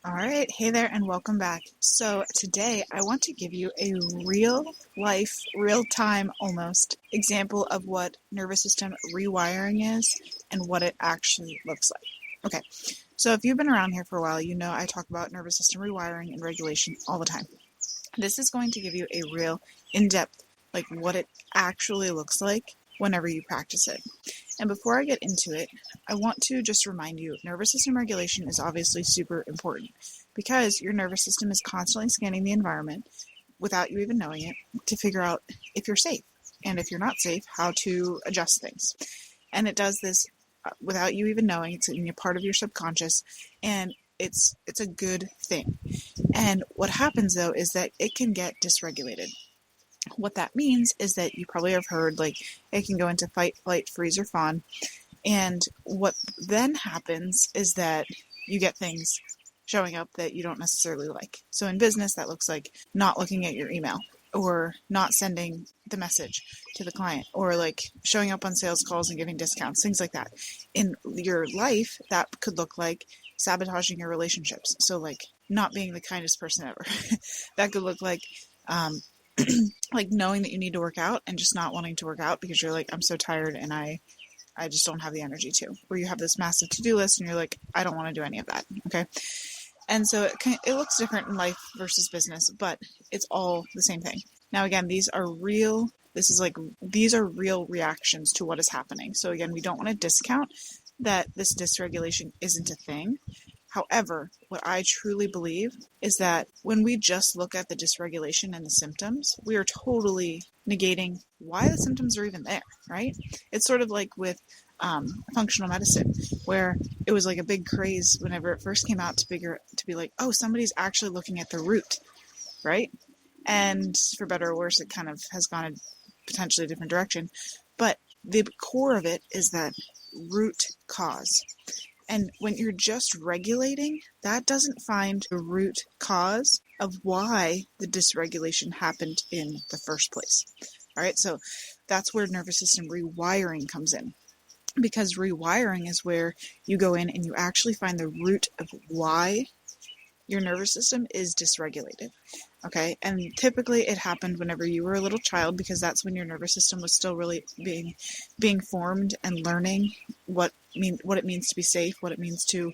All right, hey there, and welcome back. So today I want to give you a real life, real time almost example of what nervous system rewiring is and what it actually looks like. Okay, so if you've been around here for a while, you know I talk about nervous system rewiring and regulation all the time. This is going to give you a real in-depth, like what it actually looks like whenever you practice it. And before I get into it, I want to just remind you, nervous system regulation is obviously super important because your nervous system is constantly scanning the environment without you even knowing it to figure out if you're safe, and if you're not safe, how to adjust things. And it does this without you even knowing. It's in a part of your subconscious, and it's a good thing. And what happens though is that it can get dysregulated. What that means is that you probably have heard, like, it can go into fight, flight, freeze, or fawn. And what then happens is that you get things showing up that you don't necessarily like. So in business, that looks like not looking at your email, or not sending the message to the client, or like showing up on sales calls and giving discounts, things like that. In your life, that could look like sabotaging your relationships. So like not being the kindest person ever. That could look like like knowing that you need to work out and just not wanting to work out because you're like, I'm so tired and I just don't have the energy to. Or you have this massive to-do list and you're like, I don't want to do any of that. Okay. And so it looks different in life versus business, but it's all the same thing. Now, again, these are real reactions to what is happening. So again, we don't want to discount that this dysregulation isn't a thing. However, what I truly believe is that when we just look at the dysregulation and the symptoms, we are totally negating why the symptoms are even there, right? It's sort of like with functional medicine, where it was like a big craze whenever it first came out to be like, oh, somebody's actually looking at the root, right? And for better or worse, it kind of has gone a potentially different direction. But the core of it is that root cause. And when you're just regulating, that doesn't find the root cause of why the dysregulation happened in the first place. All right, so that's where nervous system rewiring comes in. Because rewiring is where you go in and you actually find the root of why your nervous system is dysregulated. Okay, and typically it happened whenever you were a little child, because that's when your nervous system was still really being formed and learning what it means to be safe, what it means to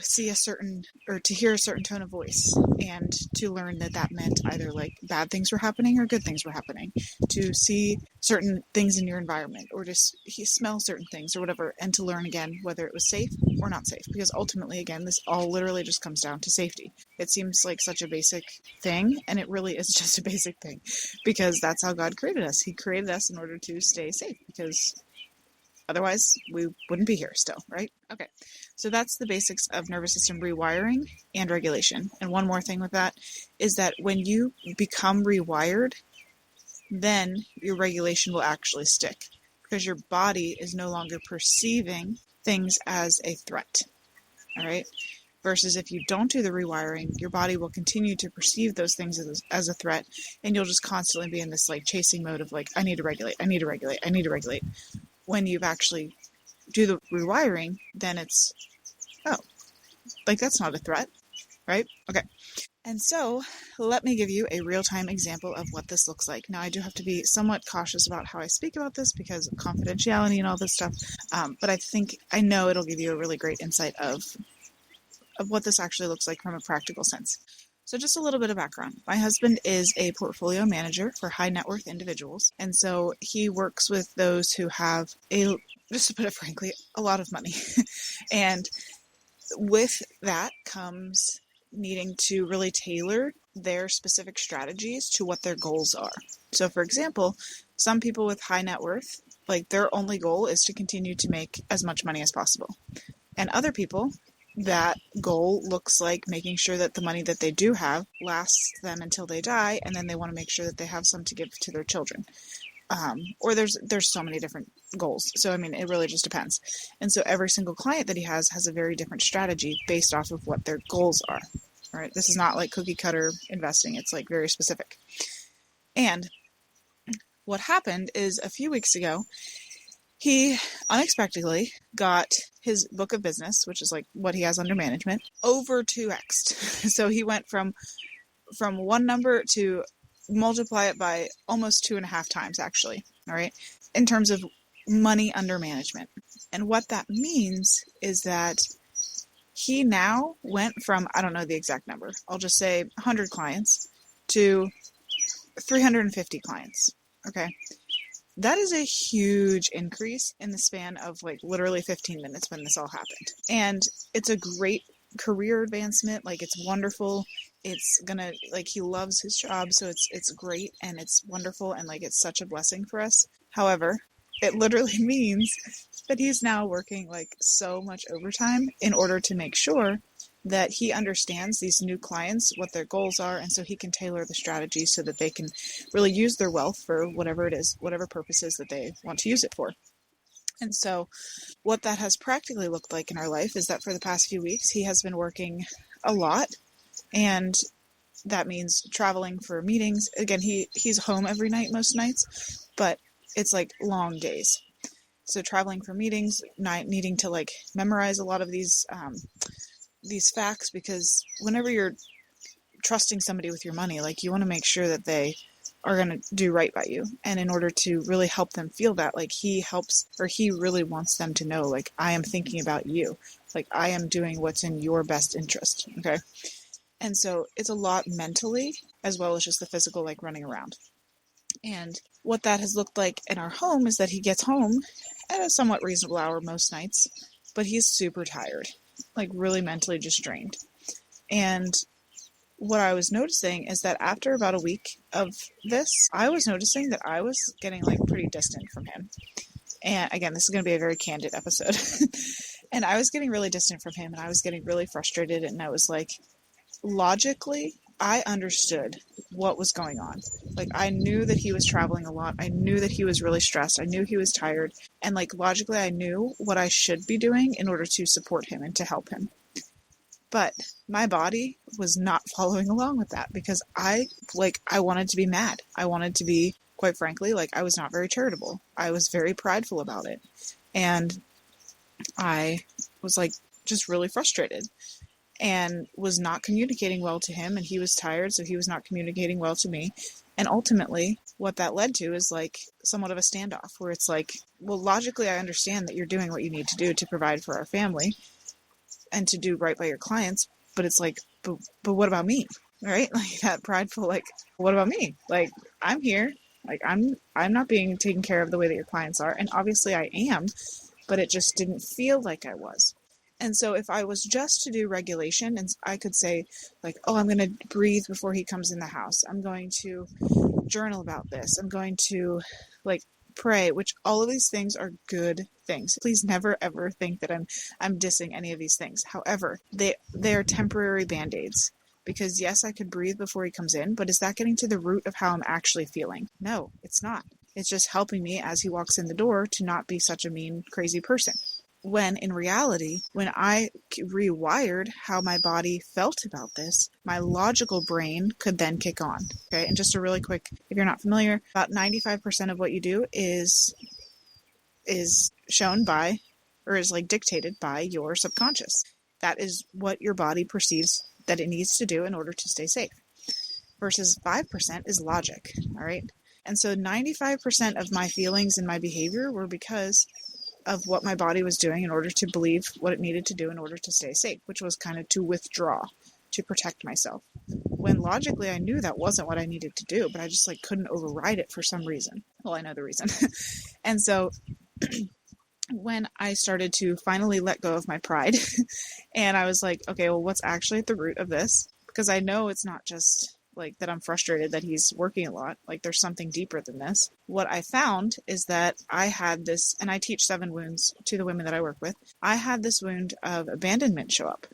see a certain, or to hear a certain tone of voice, and to learn that meant either like bad things were happening or good things were happening, to see certain things in your environment, or to smell certain things or whatever, and to learn again whether it was safe or not safe, because ultimately, again, this all literally just comes down to safety. It seems like such a basic thing, and it really is just a basic thing, because that's how God created us. He created us in order to stay safe, because otherwise we wouldn't be here still, right? Okay, so that's the basics of nervous system rewiring and regulation. And one more thing with that is that when you become rewired, then your regulation will actually stick, because your body is no longer perceiving things as a threat, all right? Versus if you don't do the rewiring, your body will continue to perceive those things as a threat, and you'll just constantly be in this like chasing mode of like, I need to regulate. When you've actually do the rewiring, then it's, oh, like that's not a threat, right? Okay. And so let me give you a real-time example of what this looks like. Now, I do have to be somewhat cautious about how I speak about this because of confidentiality and all this stuff, but I know it'll give you a really great insight of what this actually looks like from a practical sense. So just a little bit of background. My husband is a portfolio manager for high net worth individuals. And so he works with those who have just to put it frankly, a lot of money. And with that comes needing to really tailor their specific strategies to what their goals are. So for example, some people with high net worth, like their only goal is to continue to make as much money as possible. And other people, that goal looks like making sure that the money that they do have lasts them until they die, and then they want to make sure that they have some to give to their children. Or there's so many different goals. So, I mean, it really just depends. And so every single client that he has a very different strategy based off of what their goals are. All right. This is not like cookie cutter investing. It's like very specific. And what happened is a few weeks ago, He unexpectedly got his book of business, which is like what he has under management, over 2x'd. So he went from one number to multiply it by almost 2.5 times, actually, all right, in terms of money under management. And what that means is that he now went from, I don't know the exact number, I'll just say 100 clients to 350 clients, okay? That is a huge increase in the span of like literally 15 minutes when this all happened. And it's a great career advancement. Like, it's wonderful. It's gonna, like, he loves his job, so it's great and it's wonderful and like it's such a blessing for us. However, it literally means that he's now working like so much overtime in order to make sure that he understands these new clients, what their goals are, and so he can tailor the strategy so that they can really use their wealth for whatever it is, whatever purposes that they want to use it for. And so what that has practically looked like in our life is that for the past few weeks, he has been working a lot, and that means traveling for meetings. Again, he's home every night, most nights, but it's like long days. So traveling for meetings, not needing to like memorize a lot of these facts, because whenever you're trusting somebody with your money, like, you want to make sure that they are going to do right by you. And in order to really help them feel that, like, he really wants them to know, like, I am thinking about you. Like, I am doing what's in your best interest. Okay. And so it's a lot mentally as well as just the physical, like running around. And what that has looked like in our home is that he gets home at a somewhat reasonable hour most nights, but he's super tired, like really mentally just drained. And what I was noticing is that after about a week of this, I was noticing that I was getting like pretty distant from him. And again, this is going to be a very candid episode. And I was getting really distant from him, and I was getting really frustrated, and I was like, logically, I understood what was going on. Like, I knew that he was traveling a lot. I knew that he was really stressed. I knew he was tired. And like, logically, I knew what I should be doing in order to support him and to help him. But my body was not following along with that, because I wanted to be mad. I wanted to be, quite frankly, like, I was not very charitable. I was very prideful about it. And I was like, just really frustrated, and was not communicating well to him, and he was tired, so he was not communicating well to me. And ultimately, what that led to is like somewhat of a standoff, where it's like, well, logically, I understand that you're doing what you need to do to provide for our family and to do right by your clients, but it's like, but what about me, right? Like, that prideful, like, what about me? Like, I'm here, like, I'm not being taken care of the way that your clients are, and obviously I am, but it just didn't feel like I was. And so if I was just to do regulation, and I could say, like, oh, I'm going to breathe before he comes in the house, I'm going to journal about this, I'm going to, like, pray, which all of these things are good things. Please never ever think that I'm dissing any of these things. However, they are temporary band-aids. Because yes, I could breathe before he comes in, but is that getting to the root of how I'm actually feeling? No, it's not. It's just helping me as he walks in the door to not be such a mean, crazy person. When in reality, when I rewired how my body felt about this, my logical brain could then kick on. Okay, and just a really quick, if you're not familiar, about 95% of what you do is shown by, or is like dictated by, your subconscious. That is what your body perceives that it needs to do in order to stay safe. Versus 5% is logic, all right? And so 95% of my feelings and my behavior were because of what my body was doing in order to believe what it needed to do in order to stay safe, which was kind of to withdraw, to protect myself. When logically I knew that wasn't what I needed to do, but I just like couldn't override it for some reason. Well, I know the reason. And so when I started to finally let go of my pride, and I was like, okay, well, what's actually at the root of this? Because I know it's not just like that I'm frustrated that he's working a lot. Like, there's something deeper than this. What I found is that I had this, and I teach 7 wounds to the women that I work with. I had this wound of abandonment show up.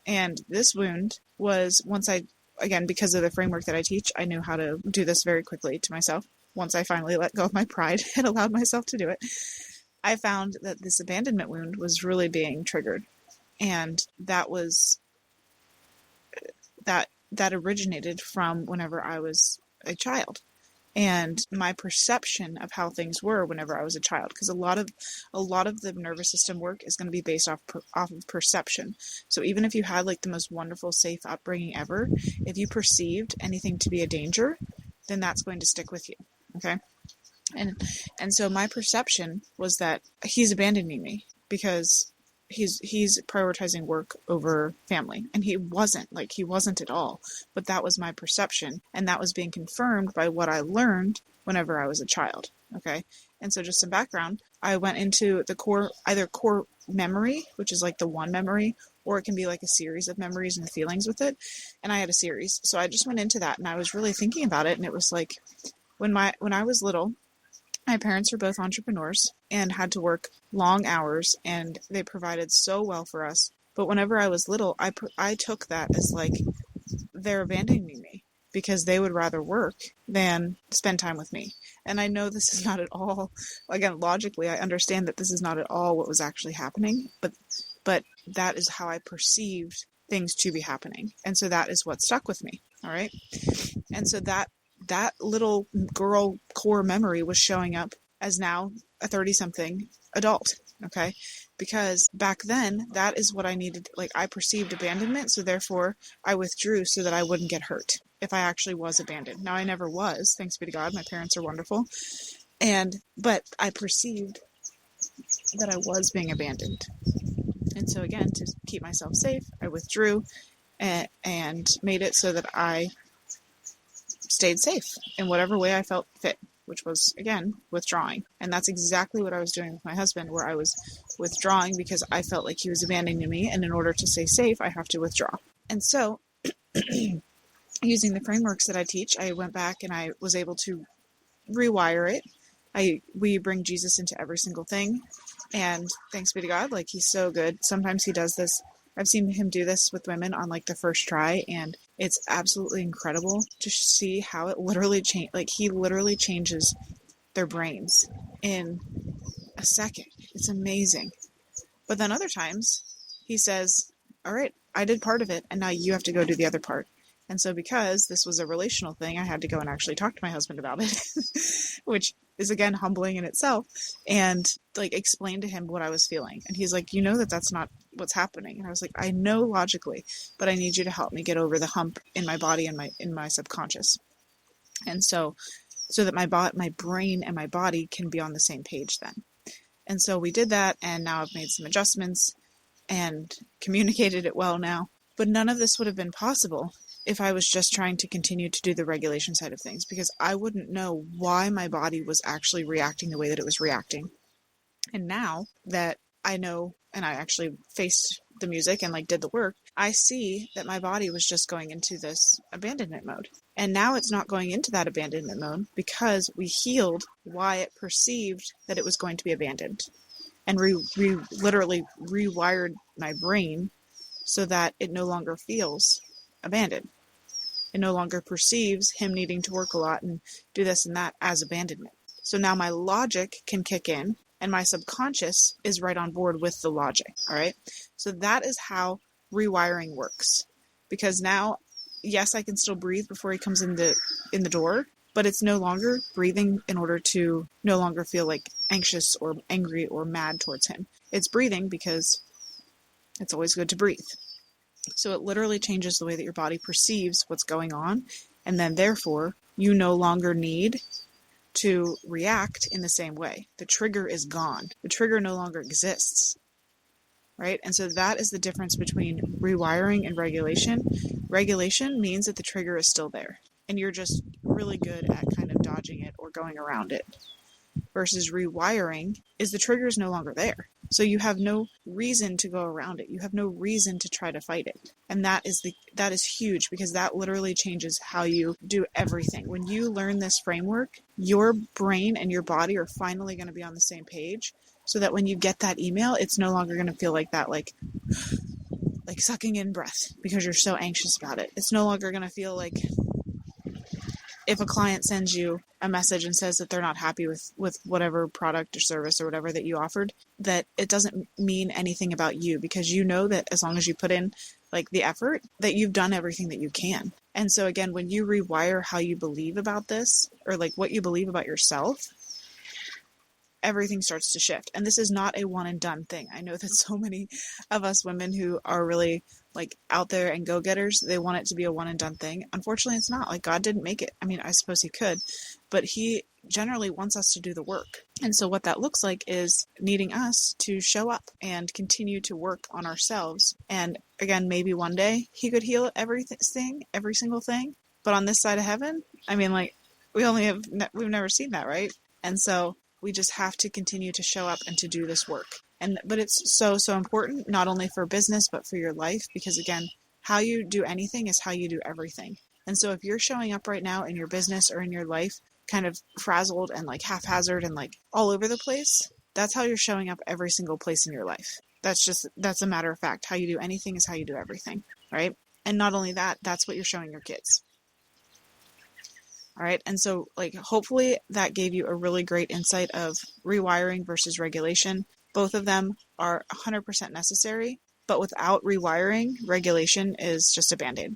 And this wound was, once I, again, because of the framework that I teach, I knew how to do this very quickly to myself. Once I finally let go of my pride and allowed myself to do it, I found that this abandonment wound was really being triggered. And that was, that originated from whenever I was a child. and my perception of how things were whenever I was a child. Because a lot of the nervous system work is going to be based off of perception. So even if you had like the most wonderful, safe upbringing ever, if you perceived anything to be a danger, then that's going to stick with you. Okay. And so my perception was that he's abandoning me because he's prioritizing work over family. And he wasn't at all. But that was my perception. And that was being confirmed by what I learned whenever I was a child. Okay. And so just some background, I went into the core memory, which is like the one memory, or it can be like a series of memories and feelings with it. And I had a series. So I just went into that and I was really thinking about it. And it was like, when I was little, my parents were both entrepreneurs and had to work long hours, and they provided so well for us. But whenever I was little, I took that as like they're abandoning me because they would rather work than spend time with me. And I know this is not at all, again, logically, I understand that this is not at all what was actually happening, but that is how I perceived things to be happening. And so that is what stuck with me. All right. And so that little girl core memory was showing up as now a 30-something adult. Okay. Because back then that is what I needed. Like I perceived abandonment. So therefore I withdrew so that I wouldn't get hurt if I actually was abandoned. Now I never was, thanks be to God. My parents are wonderful. But I perceived that I was being abandoned. And so again, to keep myself safe, I withdrew and made it so that I stayed safe in whatever way I felt fit, which was, again, withdrawing. And that's exactly what I was doing with my husband, where I was withdrawing because I felt like he was abandoning me. And in order to stay safe, I have to withdraw. And so using the frameworks that I teach, I went back and I was able to rewire it. We bring Jesus into every single thing. And thanks be to God, like he's so good. Sometimes he does this. I've seen him do this with women on like the first try, and it's absolutely incredible to see how it literally he literally changes their brains in a second. It's amazing. But then other times he says, all right, I did part of it, and now you have to go do the other part. And so because this was a relational thing, I had to go and actually talk to my husband about it, which is, again, humbling in itself, and like explain to him what I was feeling. And he's like, you know that's not what's happening. And I was like, I know logically, but I need you to help me get over the hump in my body and in my subconscious. And so that my brain and my body can be on the same page then. And so we did that, and now I've made some adjustments and communicated it well now. But none of this would have been possible if I was just trying to continue to do the regulation side of things, because I wouldn't know why my body was actually reacting the way that it was reacting. And now that I know, and I actually faced the music and like did the work, I see that my body was just going into this abandonment mode. And now it's not going into that abandonment mode because we healed why it perceived that it was going to be abandoned. And we literally rewired my brain so that it no longer feels abandoned. It no longer perceives him needing to work a lot and do this and that as abandonment. So now my logic can kick in, and my subconscious is right on board with the logic. All right. So that is how rewiring works. Because now, yes, I can still breathe before he comes in the door, but it's no longer breathing in order to no longer feel like anxious or angry or mad towards him. It's breathing because it's always good to breathe. So it literally changes the way that your body perceives what's going on. And then therefore, you no longer need to react in the same way. The trigger is gone. The trigger no longer exists. Right? And so that is the difference between rewiring and regulation. Regulation means that the trigger is still there, and you're just really good at kind of dodging it or going around it. Versus rewiring is the trigger is no longer there. So you have no reason to go around it. You have no reason to try to fight it. And that is huge, because that literally changes how you do everything. When you learn this framework, your brain and your body are finally going to be on the same page, so that when you get that email, it's no longer going to feel like that, like sucking in breath because you're so anxious about it. It's no longer going to feel like if a client sends you a message and says that they're not happy with whatever product or service or whatever that you offered, that it doesn't mean anything about you, because you know that as long as you put in like the effort, that you've done everything that you can. And so again, when you rewire how you believe about this, or like what you believe about yourself, everything starts to shift. And this is not a one and done thing. I know that so many of us women who are really like out there and go-getters, they want it to be a one and done thing. Unfortunately, it's not. Like, God didn't make it. I mean, I suppose he could, but he generally wants us to do the work. And so what that looks like is needing us to show up and continue to work on ourselves. And again, maybe one day he could heal everything, every single thing. But on this side of heaven, I mean, like, we've never seen that, right? And so we just have to continue to show up and to do this work. But it's so important, not only for business, but for your life, because again, how you do anything is how you do everything. And so if you're showing up right now in your business or in your life, kind of frazzled and like haphazard and like all over the place, that's how you're showing up every single place in your life. That's a matter of fact. How you do anything is how you do everything, right? And not only that, that's what you're showing your kids. All right. And so like, hopefully that gave you a really great insight of rewiring versus regulation. Both of them are 100% necessary, but without rewiring, regulation is just a band-aid.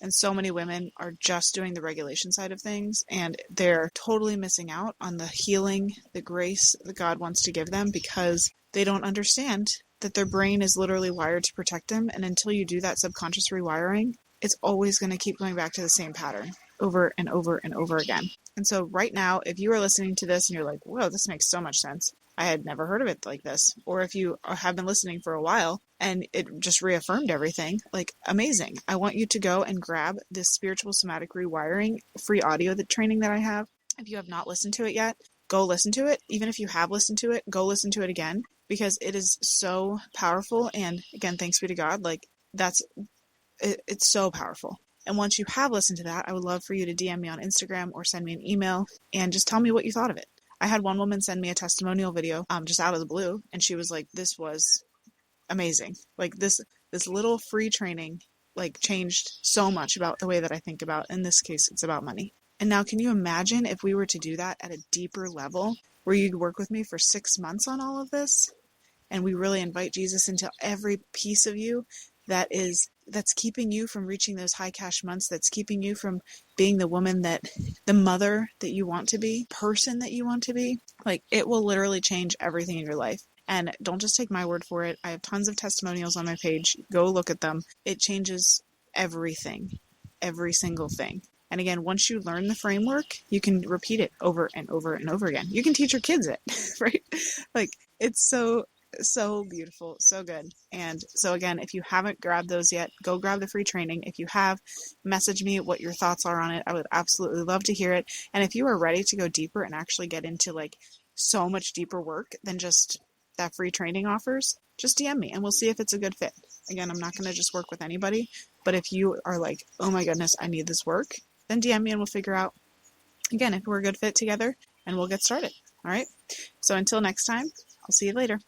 And so many women are just doing the regulation side of things, and they're totally missing out on the healing, the grace that God wants to give them, because they don't understand that their brain is literally wired to protect them. And until you do that subconscious rewiring, it's always going to keep going back to the same pattern over and over and over again. And so right now, if you are listening to this and you're like, whoa, this makes so much sense, I had never heard of it like this. Or if you have been listening for a while and it just reaffirmed everything, like, amazing. I want you to go and grab this spiritual somatic rewiring free audio training that I have. If you have not listened to it yet, go listen to it. Even if you have listened to it, go listen to it again, because it is so powerful. And again, thanks be to God. Like, it's so powerful. And once you have listened to that, I would love for you to DM me on Instagram or send me an email and just tell me what you thought of it. I had one woman send me a testimonial video, just out of the blue. And she was like, this was amazing. Like, this little free training, like, changed so much about the way that I think about, in this case, it's about money. And now, can you imagine if we were to do that at a deeper level, where you'd work with me for 6 months on all of this, and we really invite Jesus into every piece of you that's keeping you from reaching those high cash months, that's keeping you from being the woman the mother that you want to be, person that you want to be. Like, it will literally change everything in your life. And don't just take my word for it. I have tons of testimonials on my page. Go look at them. It changes everything, every single thing. And again, once you learn the framework, you can repeat it over and over and over again. You can teach your kids it, right? Like, it's so beautiful, so good. And so again, if you haven't grabbed those yet, go grab the free training. If you have, message me what your thoughts are on it. I would absolutely love to hear it. And if you are ready to go deeper and actually get into like so much deeper work than just that free training offers, just DM me and we'll see if it's a good fit. Again, I'm not going to just work with anybody, but if you are like, oh my goodness, I need this work, then DM me and we'll figure out, again, if we're a good fit together, and we'll get started. All right. So until next time, I'll see you later.